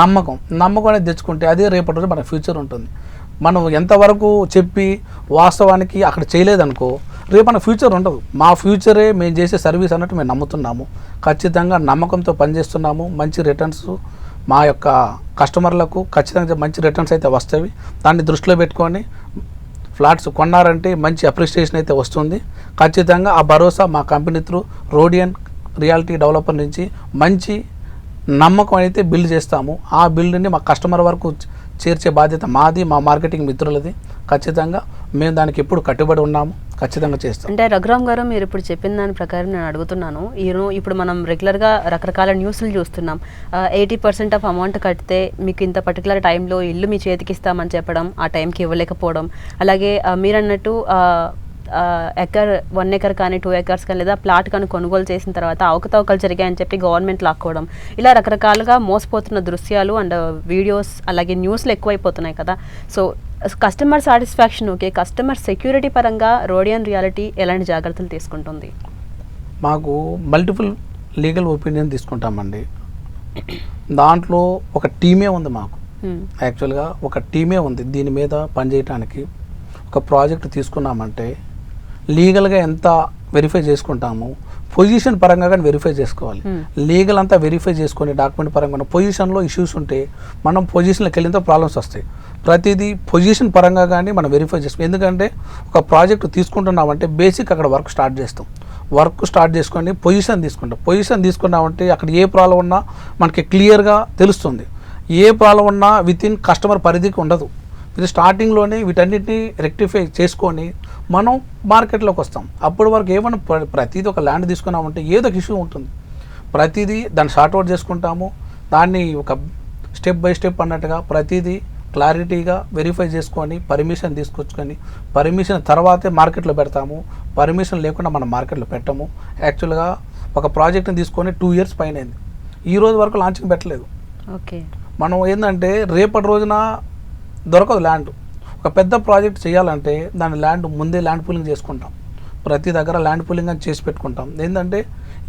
నమ్మకం అనేది తెచ్చుకుంటే అదే రేపటి రోజు మన ఫ్యూచర్ ఉంటుంది. మనం ఎంతవరకు చెప్పి వాస్తవానికి అక్కడ చేయలేదనుకో రేపు మన ఫ్యూచర్ ఉండదు. మా ఫ్యూచరే మేము చేసే సర్వీస్ అన్నట్టు మేము నమ్ముతున్నాము. ఖచ్చితంగా నమ్మకంతో పనిచేస్తున్నాము. మంచి రిటర్న్స్ మా యొక్క కస్టమర్లకు ఖచ్చితంగా మంచి రిటర్న్స్ అయితే వస్తాయి. దాన్ని దృష్టిలో పెట్టుకొని ఫ్లాట్స్ కొన్నారంటే మంచి అప్రిషియేషన్ అయితే వస్తుంది. ఖచ్చితంగా ఆ భరోసా మా కంపెనీ త్రూ రోడియన్ రియాలిటీ డెవలపర్ నుంచి మంచి నమ్మకం అయితే బిల్డ్ చేస్తాము. ఆ బిల్డ్ని మా కస్టమర్ వరకు చేర్చే బాధ్యత మాది, మా మార్కెటింగ్ మిత్రులది. ఖచ్చితంగా మేము దానికి ఎప్పుడు కట్టుబడి ఉన్నాము, ఖచ్చితంగా చేస్తాం. అంటే రఘురామ్ గారు, మీరు ఇప్పుడు చెప్పిన దాని ప్రకారం నేను అడుగుతున్నాను. ఇప్పుడు మనం రెగ్యులర్గా రకరకాల న్యూస్లు చూస్తున్నాం. 80% ఆఫ్ అమౌంట్ కడితే మీకు ఇంత పర్టికులర్ టైంలో ఇల్లు మీ చేతికి ఇస్తామని చెప్పడం, ఆ టైంకి ఇవ్వలేకపోవడం. అలాగే మీరన్నట్టు 1 ఎకర్ కానీ 2 ఎకర్స్ కానీ లేదా ప్లాట్ కానీ కొనుగోలు చేసిన తర్వాత అవకతవకలు జరిగాయని చెప్పి గవర్నమెంట్ లాక్కోవడం, ఇలా రకరకాలుగా మోసపోతున్న దృశ్యాలు అండ్ వీడియోస్ అలాగే న్యూస్లు ఎక్కువైపోతున్నాయి కదా. So customer satisfaction okay, customer security పరంగా రోడియన్ రియాలిటీ ఎలాంటి జాగ్రత్తలు తీసుకుంటుంది? మాకు మల్టిపుల్ లీగల్ ఒపీనియన్ తీసుకుంటామండి. దాంట్లో ఒక టీమే ఉంది. మాకు యాక్చువల్గా ఒక టీమే ఉంది దీని మీద పనిచేయడానికి. ఒక ప్రాజెక్ట్ తీసుకున్నామంటే లీగల్గా ఎంత వెరిఫై చేసుకుంటాము, పొజిషన్ పరంగా కానీ వెరిఫై చేసుకోవాలి. లీగల్ అంతా వెరిఫై చేసుకొని డాక్యుమెంట్ పరంగా పొజిషన్లో ఇష్యూస్ ఉంటే మనం పొజిషన్లోకి వెళ్ళినంత ప్రాబ్లమ్స్ వస్తాయి. ప్రతిదీ పొజిషన్ పరంగా కానీ మనం వెరిఫై చేసుకోవాలి. ఎందుకంటే ఒక ప్రాజెక్ట్ తీసుకుంటున్నామంటే బేసిక్ అక్కడ వర్క్ స్టార్ట్ చేసుకొని పొజిషన్ తీసుకున్నామంటే అక్కడ ఏ ప్రాబ్లం ఉన్నా మనకి క్లియర్గా తెలుస్తుంది. ఏ ప్రాబ్లం ఉన్నా వితిన్ కస్టమర్ పరిధికి ఉండదు. ఇది స్టార్టింగ్లోనే వీటన్నిటిని రెక్టిఫై చేసుకొని మనం మార్కెట్లోకి వస్తాం. అప్పటి వరకు ఏమన్నా ప్రతిదీ ఒక ల్యాండ్ తీసుకున్నామంటే ఏదో ఒక ఇష్యూ ఉంటుంది. ప్రతిదీ దాన్ని షార్ట్అవుట్ చేసుకుంటాము. దాన్ని ఒక స్టెప్ బై స్టెప్ అన్నట్టుగా ప్రతిదీ క్లారిటీగా వెరిఫై చేసుకొని పర్మిషన్ తీసుకొచ్చుకొని పర్మిషన్ తర్వాతే మార్కెట్లో పెడతాము. పర్మిషన్ లేకుండా మనం మార్కెట్లో పెట్టము. యాక్చువల్గా ఒక ప్రాజెక్ట్ని తీసుకొని 2 ఇయర్స్ పైన అయింది. ఈ రోజు వరకు లాంచింగ్ పెట్టలేదు. ఓకే, మనం ఏంటంటే రేపటి రోజున దొరకదు ల్యాండ్. ఒక పెద్ద ప్రాజెక్ట్ చేయాలంటే దాని ముందే ల్యాండ్ పూలింగ్ చేసుకుంటాం. ప్రతి దగ్గర ల్యాండ్ పూలింగ్ అని చేసి పెట్టుకుంటాం. ఏంటంటే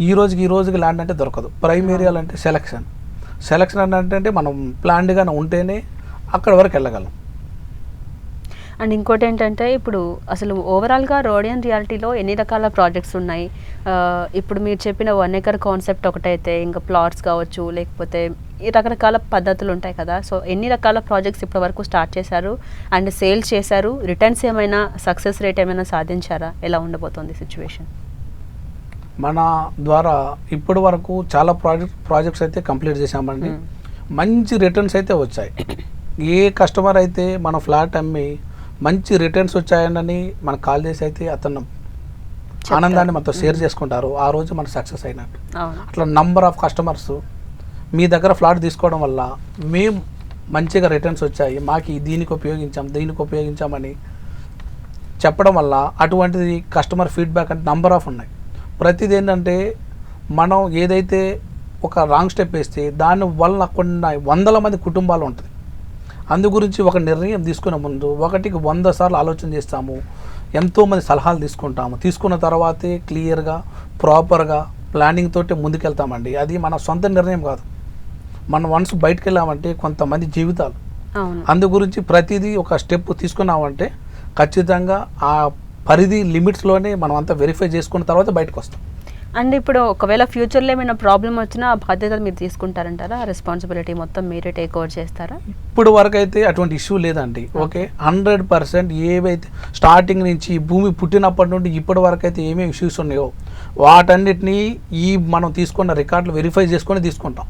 ఈ రోజుకి ల్యాండ్ అంటే దొరకదు. ప్రైమ్ ఏరియాలు అంటే సెలక్షన్ అంటే మనం ప్లాన్డ్గానే ఉంటేనే అక్కడ వరకు వెళ్ళగలం. అండ్ ఇంకోటి ఏంటంటే ఇప్పుడు అసలు ఓవరాల్గా రోడియన్ రియాలిటీలో ఎన్ని రకాల ప్రాజెక్ట్స్ ఉన్నాయి? ఇప్పుడు మీరు చెప్పిన 1 ఎకర్ కాన్సెప్ట్ ఒకటైతే ఇంకా ప్లాట్స్ కావచ్చు, లేకపోతే ఈ రకరకాల పద్ధతులు ఉంటాయి కదా. సో ఎన్ని రకాల ప్రాజెక్ట్స్ ఇప్పటి వరకు స్టార్ట్ చేశారు అండ్ సేల్ చేశారు? రిటర్న్స్ ఏమైనా, సక్సెస్ రేట్ ఏమైనా సాధించారా? ఎలా ఉండబోతోంది సిచ్యువేషన్? మన ద్వారా ఇప్పటి వరకు చాలా ప్రాజెక్ట్స్ అయితే కంప్లీట్ చేశామండి. మంచి రిటర్న్స్ అయితే వచ్చాయి. ఏ కస్టమర్ అయితే మన ఫ్లాట్ అమ్మి మంచి రిటర్న్స్ వచ్చాయని మనకు కాల్ చేసి అయితే అతను ఆనందాన్ని మనతో షేర్ చేసుకుంటారు. ఆ రోజు మనం సక్సెస్ అయినట్టు. అట్లా నంబర్ ఆఫ్ కస్టమర్స్ మీ దగ్గర ఫ్లాట్ తీసుకోవడం వల్ల మేము మంచిగా రిటర్న్స్ వచ్చాయి, మాకు దీనికి ఉపయోగించామని చెప్పడం వల్ల అటువంటిది కస్టమర్ ఫీడ్బ్యాక్ అంటే నంబర్ ఆఫ్ ఉన్నాయి. ప్రతిది ఏంటంటే మనం ఏదైతే ఒక రాంగ్ స్టెప్ వేస్తే దాని వల్ల కొన్ని 100 మంది కుటుంబాలు ఉంటుంది. అందు గురించి ఒక నిర్ణయం తీసుకునే ముందు 1కి 100 సార్లు ఆలోచన చేస్తాము. ఎంతోమంది సలహాలు తీసుకున్న తర్వాతే క్లియర్గా ప్రాపర్గా ప్లానింగ్ తోటి ముందుకెళ్తామండి. అది మన సొంత నిర్ణయం కాదు. మనం వన్స్ బయటకు వెళ్ళామంటే కొంతమంది జీవితాలు. అందు గురించి ప్రతిదీ ఒక స్టెప్ తీసుకున్నామంటే ఖచ్చితంగా ఆ పరిధి లిమిట్స్లోనే మనం అంతా వెరిఫై చేసుకున్న తర్వాత బయటకు వస్తాం. అండ్ ఇప్పుడు ఒకవేళ ఫ్యూచర్లో ఏమైనా ప్రాబ్లం వచ్చినా ఆ బాధ్యత మీరు తీసుకుంటారంటారా? రెస్పాన్సిబిలిటీ మొత్తం మీరే టేక్ ఓవర్ చేస్తారా? ఇప్పుడు వరకు అయితే అటువంటి ఇష్యూ లేదండి. ఓకే, 100% ఏవైతే స్టార్టింగ్ నుంచి ఈ భూమి పుట్టినప్పటి నుండి ఇప్పటి వరకు అయితే ఏమేమి ఇష్యూస్ ఉన్నాయో వాటన్నిటినీ మనం తీసుకున్న రికార్డులు వెరిఫై చేసుకొని తీసుకుంటాం.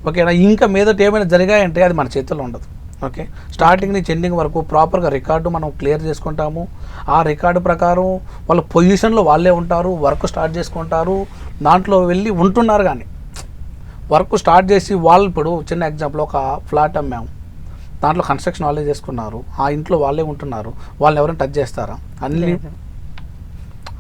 ఓకేనా, ఇంకా మీదట ఏమైనా జరిగాయంటే అది మన చేతుల్లో ఉండదు. ఓకే, స్టార్టింగ్ నుంచి ఎండింగ్ వరకు ప్రాపర్గా రికార్డు మనం క్లియర్ చేసుకుంటాము. ఆ రికార్డు ప్రకారం వాళ్ళ పొజిషన్లో వాళ్ళే ఉంటారు, వర్క్ స్టార్ట్ చేసుకుంటారు, దాంట్లో వెళ్ళి ఉంటున్నారు. కానీ వర్క్ స్టార్ట్ చేసి వాళ్ళు ఇప్పుడు చిన్న ఎగ్జాంపుల్ ఒక ఫ్లాట్ అమ్మాము, దాంట్లో కన్స్ట్రక్షన్ వాళ్ళే చేసుకున్నారు, ఆ ఇంట్లో వాళ్ళే ఉంటున్నారు, వాళ్ళని ఎవరైనా టచ్ చేస్తారా? అన్ని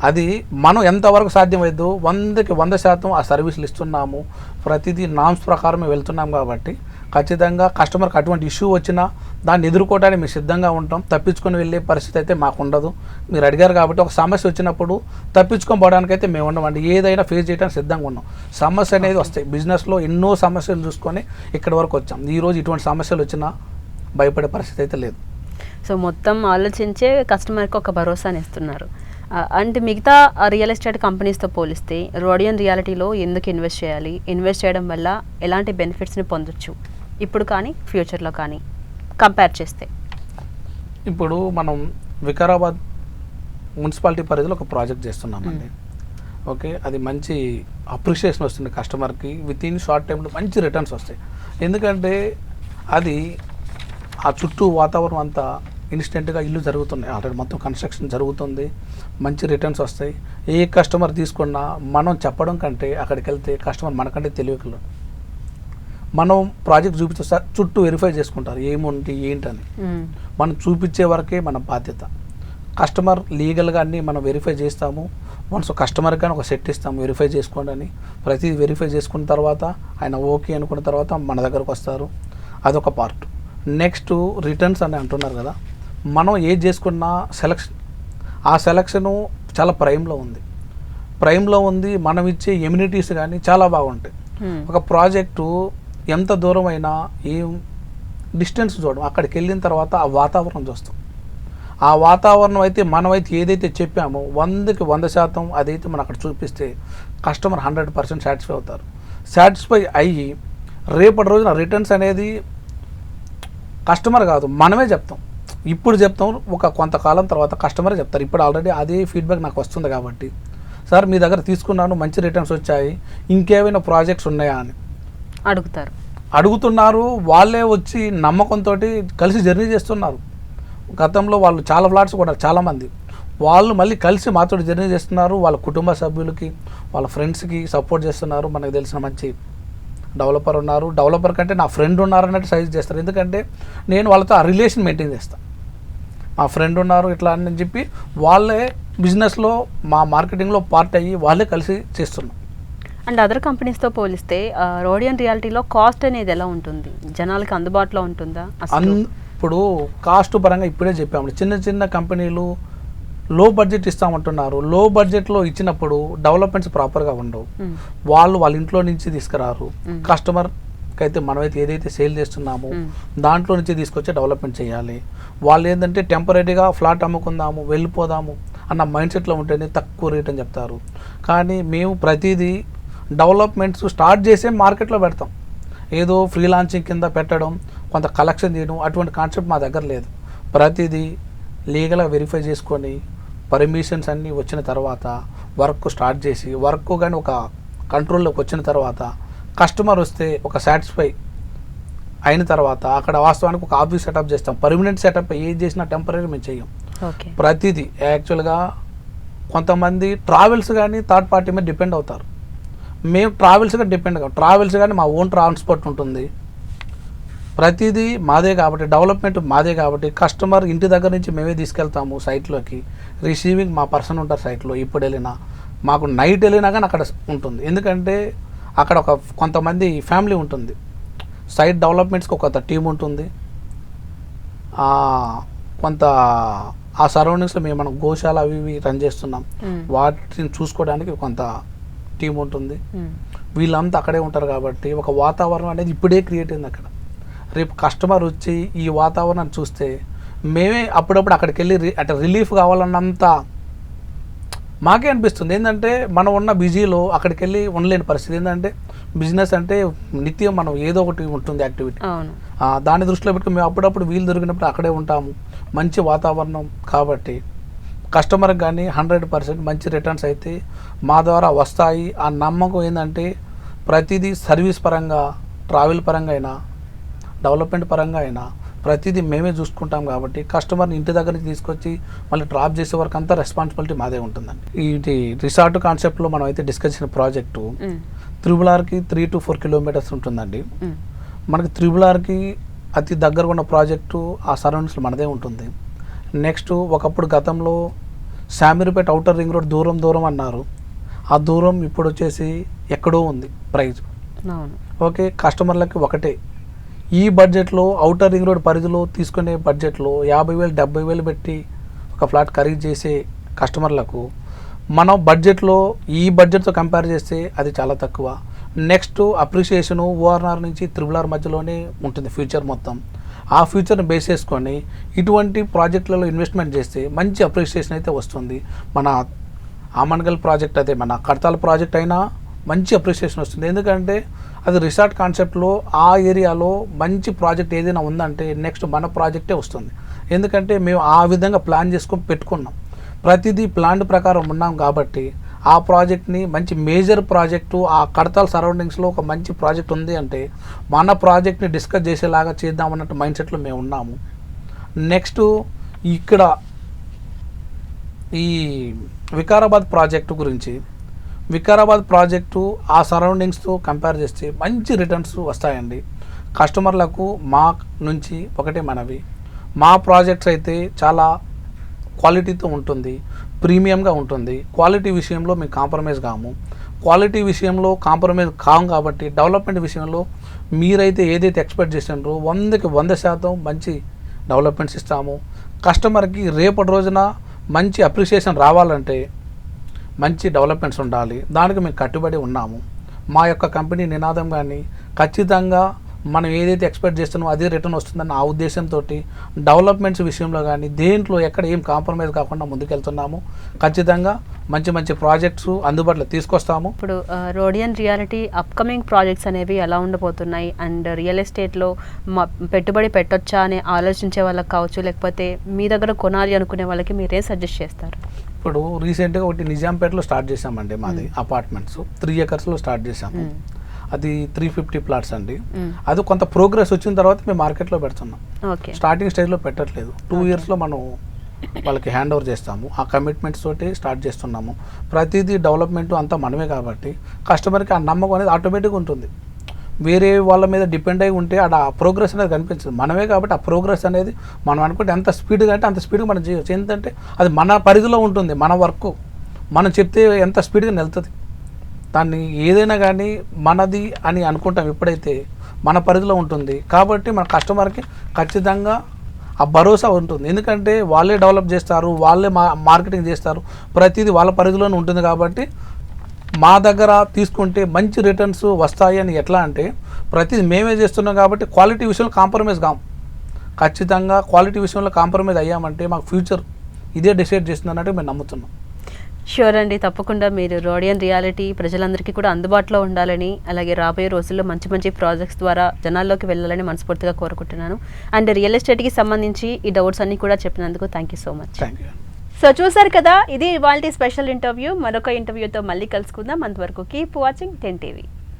అది మనం ఎంతవరకు సాధ్యమైద్దో 100కి 100% ఆ సర్వీసులు ఇస్తున్నాము. ప్రతిదీ నామ్స్ ప్రకారమే వెళ్తున్నాం కాబట్టి ఖచ్చితంగా కస్టమర్కి అటువంటి ఇష్యూ వచ్చినా దాన్ని ఎదుర్కోవడానికి మేము సిద్ధంగా ఉంటాం. తప్పించుకొని వెళ్ళే పరిస్థితి అయితే మాకు ఉండదు. మీరు అడిగారు కాబట్టి ఒక సమస్య వచ్చినప్పుడు తప్పించుకొని పోవడానికి అయితే మేము ఉండమండి. ఏదైనా ఫేస్ చేయడానికి సిద్ధంగా ఉన్నాం. సమస్య అనేది వస్తాయి, బిజినెస్లో ఎన్నో సమస్యలు చూసుకొని ఇక్కడి వరకు వచ్చాం. ఈరోజు ఇటువంటి సమస్యలు వచ్చినా భయపడే పరిస్థితి అయితే లేదు. సో మొత్తం ఆలోచించే కస్టమర్కి ఒక భరోసాని ఇస్తున్నారు. అంటే మిగతా రియల్ ఎస్టేట్ కంపెనీస్తో పోలిస్తే రోడియన్ రియాలిటీలో ఎందుకు ఇన్వెస్ట్ చేయాలి? ఇన్వెస్ట్ చేయడం వల్ల ఎలాంటి బెనిఫిట్స్ని పొందొచ్చు ఇప్పుడు కానీ ఫ్యూచర్లో కానీ కంపేర్ చేస్తే? ఇప్పుడు మనం వికారాబాద్ మున్సిపాలిటీ పరిధిలో ఒక ప్రాజెక్ట్ చేస్తున్నామండి. ఓకే, అది మంచి అప్రిషియేషన్ వస్తుంది కస్టమర్కి. విత్ ఇన్ షార్ట్ టైంలో మంచి రిటర్న్స్ వస్తాయి. ఎందుకంటే అది ఆ చుట్టూ వాతావరణం అంతా ఇన్స్టెంట్గా ఇల్లు జరుగుతున్నాయి, ఆల్రెడీ మొత్తం కన్స్ట్రక్షన్ జరుగుతుంది, మంచి రిటర్న్స్ వస్తాయి. ఏ కస్టమర్ తీసుకున్నా మనం చెప్పడం కంటే అక్కడికి వెళ్తే కస్టమర్ మనకంటే తెలియకలు మనం ప్రాజెక్ట్ చూపిస్తే చుట్టూ వెరిఫై చేసుకుంటారు ఏముంది ఏంటని. మనం చూపించే వరకే మన బాధ్యత. కస్టమర్ లీగల్గా అన్నీ మనం వెరిఫై చేస్తాము. వన్స్ కస్టమర్ కానీ ఒక సెట్ ఇస్తాము, వెరిఫై చేసుకోండి అని. ప్రతిదీ వెరిఫై చేసుకున్న తర్వాత ఆయన ఓకే అనుకున్న తర్వాత మన దగ్గరకు వస్తారు. అదొక పార్ట్. నెక్స్ట్ రిటర్న్స్ అని అంటున్నారు కదా, మనం ఏది చేసుకున్నా సెలక్షన్, ఆ సెలక్షను చాలా ప్రైమ్లో ఉంది. మనం ఇచ్చే ఎమ్యూనిటీస్ కానీ చాలా బాగుంటాయి. ఒక ప్రాజెక్టు ఎంత దూరం అయినా ఏం డిస్టెన్స్ చూడడం, అక్కడికి వెళ్ళిన తర్వాత ఆ వాతావరణం చూస్తాం. ఆ వాతావరణం అయితే మనమైతే ఏదైతే చెప్పామో 100కి 100% అదైతే మనం అక్కడ చూపిస్తే కస్టమర్ 100% సాటిస్ఫై అవుతారు. సాటిస్ఫై అయ్యి రేపటి రోజున రిటర్న్స్ అనేది కస్టమర్ కాదు మనమే చెప్తాం. ఇప్పుడు చెప్తాం, ఒక కొంతకాలం తర్వాత కస్టమరే చెప్తారు. ఇప్పుడు ఆల్రెడీ అదే ఫీడ్బ్యాక్ నాకు వస్తుంది కాబట్టి, సార్ మీ దగ్గర తీసుకున్నాను, మంచి రిటర్న్స్ వచ్చాయి, ఇంకేమైనా ప్రాజెక్ట్స్ ఉన్నాయా అని అడుగుతున్నారు. వాళ్ళే వచ్చి నమ్మకంతో కలిసి జర్నీ చేస్తున్నారు. గతంలో వాళ్ళు చాలా ఫ్లాట్స్ కూడా చాలామంది వాళ్ళు మళ్ళీ కలిసి మాతో జర్నీ చేస్తున్నారు. వాళ్ళ కుటుంబ సభ్యులకి, వాళ్ళ ఫ్రెండ్స్కి సపోర్ట్ చేస్తున్నారు. మనకు తెలిసిన మంచి డెవలపర్ ఉన్నారు, డెవలపర్ కంటే నా ఫ్రెండ్ ఉన్నారు అన్నట్టు సజెస్ట్ చేస్తారు. ఎందుకంటే నేను వాళ్ళతో ఆ రిలేషన్ మెయింటైన్ చేస్తాను. మా ఫ్రెండ్ ఉన్నారు ఇట్లా అని చెప్పి వాళ్ళే బిజినెస్లో మా మార్కెటింగ్లో పార్ట్ అయ్యి వాళ్ళే కలిసి చేస్తున్నాం. అండ్ అదర్ కంపెనీస్తో పోలిస్తే రోడియన్ రియాలిటీలో కాస్ట్ అనేది ఎలా ఉంటుంది? జనాలకి అందుబాటులో ఉంటుందా? ఇప్పుడు కాస్ట్ పరంగా ఇప్పుడే చెప్పాము, చిన్న చిన్న కంపెనీలు లో బడ్జెట్ ఇస్తామంటున్నారు. లో బడ్జెట్లో ఇచ్చినప్పుడు డెవలప్మెంట్స్ ప్రాపర్గా ఉండవు. వాళ్ళ ఇంట్లో నుంచి తీసుకురారు. కస్టమర్కి అయితే మనమైతే ఏదైతే సేల్ చేస్తున్నామో దాంట్లో నుంచి తీసుకొచ్చి డెవలప్మెంట్ చేయాలి. వాళ్ళు ఏంటంటే టెంపరీగా ఫ్లాట్ అమ్ముకుందాము వెళ్ళిపోదాము అన్న మైండ్ సెట్లో ఉంటేనే తక్కువ రేట్ అని చెప్తారు. కానీ మేము ప్రతిదీ డెవలప్మెంట్స్ స్టార్ట్ చేసే మార్కెట్లో పెడతాం. ఏదో ఫ్రీ లాంచింగ్ కింద పెట్టడం, కొంత కలెక్షన్ చేయడం, అటువంటి కాన్సెప్ట్ మా దగ్గర లేదు. ప్రతిదీ లీగల్గా వెరిఫై చేసుకొని పర్మిషన్స్ అన్నీ వచ్చిన తర్వాత వర్క్ స్టార్ట్ చేసి, వర్క్ కానీ ఒక కంట్రోల్లోకి వచ్చిన తర్వాత కస్టమర్ వస్తే ఒక సాటిస్ఫై అయిన తర్వాత అక్కడ వాస్తవానికి ఒక ఆఫీస్ సెటప్ చేస్తాం. పర్మనెంట్ సెటప్ ఏది చేసినా టెంపరీ మేము చెయ్యం. ప్రతిదీ యాక్చువల్గా కొంతమంది ట్రావెల్స్ కానీ థర్డ్ పార్టీ మీద డిపెండ్ అవుతారు. మేము ట్రావెల్స్గా డిపెండ్ కావు. ట్రావెల్స్ కానీ మా ఓన్ ట్రాన్స్పోర్ట్ ఉంటుంది. ప్రతిదీ మాదే కాబట్టి, డెవలప్మెంట్ మాదే కాబట్టి కస్టమర్ ఇంటి దగ్గర నుంచి మేమే తీసుకెళ్తాము సైట్లోకి. రిసీవింగ్ మా పర్సన్ ఉంటారు సైట్లో. ఇప్పుడు వెళ్ళినా మాకు నైట్ వెళ్ళినా కానీ అక్కడ ఉంటుంది. ఎందుకంటే అక్కడ ఒక కొంతమంది ఫ్యామిలీ ఉంటుంది. సైట్ డెవలప్మెంట్స్కి ఒక టీం ఉంటుంది. కొంత ఆ సరౌండింగ్స్లో మనం గోశాల అవి ఇవి రన్ చేస్తున్నాం. వాటిని చూసుకోవడానికి కొంత టీం ఉంటుంది. వీళ్ళంతా అక్కడే ఉంటారు కాబట్టి ఒక వాతావరణం అనేది ఇప్పుడే క్రియేట్ అయింది అక్కడ. రేపు కస్టమర్ వచ్చి ఈ వాతావరణాన్ని చూస్తే మేమే అప్పుడప్పుడు అక్కడికి వెళ్ళి అంటే రిలీఫ్ కావాలన్నంత మాకే అనిపిస్తుంది ఏంటంటే మనం ఉన్న బిజీలో అక్కడికి వెళ్ళి ఉండలేని పరిస్థితి. ఏంటంటే బిజినెస్ అంటే నిత్యం మనం ఏదో ఒకటి ఉంటుంది యాక్టివిటీ. అవును. దాన్ని దృష్టిలో పెట్టుకుని మేము అప్పుడప్పుడు వీలు దొరికినప్పుడు అక్కడే ఉంటాము. మంచి వాతావరణం కాబట్టి కస్టమర్కి కానీ 100% మంచి రిటర్న్స్ అయితే మా ద్వారా వస్తాయి. ఆ నమ్మకం ఏంటంటే ప్రతిదీ సర్వీస్ పరంగా, ట్రావెల్ పరంగా అయినా, డెవలప్మెంట్ పరంగా అయినా ప్రతిదీ మేమే చూసుకుంటాం కాబట్టి కస్టమర్ని ఇంటి దగ్గర నుంచి తీసుకొచ్చి మళ్ళీ డ్రాప్ చేసే వరకు అంతా రెస్పాన్సిబిలిటీ మాదే ఉంటుందండి. ఇది రిసార్ట్ కాన్సెప్ట్లో మనం అయితే డిస్కస్ చేసిన ప్రాజెక్టు త్రిబుల్-ఆర్కి 3 to 4 కిలోమీటర్స్ ఉంటుందండి. మనకి త్రిబుల్-ఆర్కి అతి దగ్గర ఉన్న ప్రాజెక్టు ఆ సరౌండింగ్స్లో మనదే ఉంటుంది. నెక్స్ట్ ఒకప్పుడు గతంలో శామీర్పేట ఔటర్ రింగ్ రోడ్ దూరం అన్నారు. ఆ దూరం ఇప్పుడు వచ్చేసి ఎక్కడో ఉంది ప్రైజ్. ఓకే, కస్టమర్లకి ఒకటే. ఈ బడ్జెట్లో ఔటర్ రింగ్ రోడ్ పరిధిలో తీసుకునే బడ్జెట్లో 50,000 70,000 పెట్టి ఒక ఫ్లాట్ ఖరీదు చేసే కస్టమర్లకు మనం బడ్జెట్లో ఈ బడ్జెట్తో కంపేర్ చేస్తే అది చాలా తక్కువ. నెక్స్ట్ అప్రిషియేషను ఓఆర్ఆర్ నుంచి త్రిబుల్-ఆర్ మధ్యలోనే ఉంటుంది ఫ్యూచర్ మొత్తం. ఆ ఫ్యూచర్ని బేస్ చేసుకొని ఇటువంటి ప్రాజెక్టులలో ఇన్వెస్ట్మెంట్ చేస్తే మంచి అప్రిషియేషన్ అయితే వస్తుంది. మన ఆమన్గల్ ప్రాజెక్ట్ అయితే మన కడతాల ప్రాజెక్ట్ అయినా మంచి అప్రిషియేషన్ వస్తుంది. ఎందుకంటే అది రిసార్ట్ కాన్సెప్ట్లో ఆ ఏరియాలో మంచి ప్రాజెక్ట్ ఏదైనా ఉందంటే నెక్స్ట్ మన ప్రాజెక్టే వస్తుంది. ఎందుకంటే మేము ఆ విధంగా ప్లాన్ చేసుకొని పెట్టుకున్నాం. ప్రతిదీ ప్లాన్ ప్రకారం ఉన్నాం కాబట్టి ఆ ప్రాజెక్ట్ని మంచి మేజర్ ప్రాజెక్టు ఆ కడతాల సరౌండింగ్స్లో ఒక మంచి ప్రాజెక్ట్ ఉంది అంటే మన ప్రాజెక్ట్ని డిస్కస్ చేసేలాగా చేద్దామన్నట్టు మైండ్ సెట్లో మేము ఉన్నాము. నెక్స్ట్ ఇక్కడ ఈ వికారాబాద్ ప్రాజెక్టు గురించి, వికారాబాద్ ప్రాజెక్టు ఆ సరౌండింగ్స్తో కంపేర్ చేస్తే మంచి రిటర్న్స్ వస్తాయండి. కస్టమర్లకు మా నుంచి ఒకటే మనవి, మా ప్రాజెక్ట్స్ అయితే చాలా క్వాలిటీతో ఉంటుంది, ప్రీమియంగా ఉంటుంది. క్వాలిటీ విషయంలో మేము కాంప్రమైజ్ కాము. క్వాలిటీ విషయంలో కాంప్రమైజ్ కాము కాబట్టి డెవలప్మెంట్ విషయంలో మీరైతే ఏదైతే ఎక్స్పెక్ట్ చేసినారో 100కి 100% మంచి డెవలప్మెంట్స్ ఇస్తాము. కస్టమర్కి రేపటి రోజున మంచి అప్రిషియేషన్ రావాలంటే మంచి డెవలప్మెంట్స్ ఉండాలి. దానికి మేము కట్టుబడి ఉన్నాము. మా యొక్క కంపెనీ నినాదం కానీ ఖచ్చితంగా మనం ఏదైతే ఎక్స్పెక్ట్ చేస్తున్నామో అదే రిటర్న్ వస్తుందన్న ఆ ఉద్దేశంతో డెవలప్మెంట్స్ విషయంలో కానీ దేంట్లో ఎక్కడ ఏం కాంప్రమైజ్ కాకుండా ముందుకెళ్తున్నాము. ఖచ్చితంగా మంచి ప్రాజెక్ట్స్ అందుబాటులో తీసుకొస్తాము. ఇప్పుడు రోడియన్ రియాలిటీ అప్కమింగ్ ప్రాజెక్ట్స్ అనేవి ఎలా ఉండబోతున్నాయి, అండ్ రియల్ ఎస్టేట్లో పెట్టుబడి పెట్టొచ్చా అని ఆలోచించే వాళ్ళకి కావచ్చు, లేకపోతే మీ దగ్గర కొనాలి అనుకునే వాళ్ళకి మీరేం సజెస్ట్ చేస్తారు? ఇప్పుడు రీసెంట్గా ఒకటి నిజాంపేటలో స్టార్ట్ చేసామండి. మాది అపార్ట్మెంట్స్ 3 acres స్టార్ట్ చేసాము. అది 350 ప్లాట్స్ అండి. అది కొంత ప్రోగ్రెస్ వచ్చిన తర్వాత మేము మార్కెట్లో పెడుతున్నాం. స్టార్టింగ్ స్టేజ్లో పెట్టట్లేదు. 2 yearsలో మనం వాళ్ళకి హ్యాండ్ ఓవర్ చేస్తాము. ఆ కమిట్మెంట్స్ తోటి స్టార్ట్ చేస్తున్నాము. ప్రతిదీ డెవలప్మెంట్ అంతా మనమే కాబట్టి కస్టమర్కి ఆ నమ్మకం అనేది ఆటోమేటిక్గా ఉంటుంది. వేరే వాళ్ళ మీద డిపెండ్ అయి ఉంటే ఆ ప్రోగ్రెస్ అనేది కనిపించదు. మనమే కాబట్టి ఆ ప్రోగ్రెస్ అనేది మనం అనుకుంటే ఎంత స్పీడ్గా అంటే అంత స్పీడ్గా మనం చేయవచ్చు. ఏంటంటే అది మన పరిధిలో ఉంటుంది. మన వర్క్ మనం చెప్తే ఎంత స్పీడ్గా వెళ్తుంది. దాన్ని ఏదైనా కానీ మనది అని అనుకుంటాం ఎప్పుడైతే మన పరిధిలో ఉంటుంది. కాబట్టి మన కస్టమర్కి ఖచ్చితంగా ఆ భరోసా ఉంటుంది. ఎందుకంటే వాళ్ళే డెవలప్ చేస్తారు, వాళ్ళే మార్కెటింగ్ చేస్తారు, ప్రతిదీ వాళ్ళ పరిధిలోనే ఉంటుంది. కాబట్టి మా దగ్గర తీసుకుంటే మంచి రిటర్న్స్ వస్తాయి అని ఎట్లా అంటే ప్రతిదీ మేమే చేస్తున్నాం కాబట్టి క్వాలిటీ విషయంలో కాంప్రమైజ్ కాం. ఖచ్చితంగా క్వాలిటీ విషయంలో కాంప్రమైజ్ అయ్యామంటే మాకు ఫ్యూచర్ ఇదే డిసైడ్ చేస్తుందన్నట్టు మేము నమ్ముతున్నాం. ష్యూర్ అండి, తప్పకుండా మీరు రోడియన్ రియాలిటీ ప్రజలందరికీ కూడా అందుబాటులో ఉండాలని, అలాగే రాబోయే రోజుల్లో మంచి ప్రాజెక్ట్స్ ద్వారా జనాల్లోకి వెళ్ళాలని మనస్ఫూర్తిగా కోరుకుంటున్నాను. అండ్ రియల్ ఎస్టేట్కి సంబంధించి ఈ డౌట్స్ అన్ని కూడా చెప్పినందుకు thank you so much. So చూసారు కదా, ఇది ఇవాల్టి స్పెషల్ ఇంటర్వ్యూ. మరొక ఇంటర్వ్యూతో మళ్ళీ కలుసుకుందాం. అంతవరకు కీప్ వాచింగ్ 10 TV.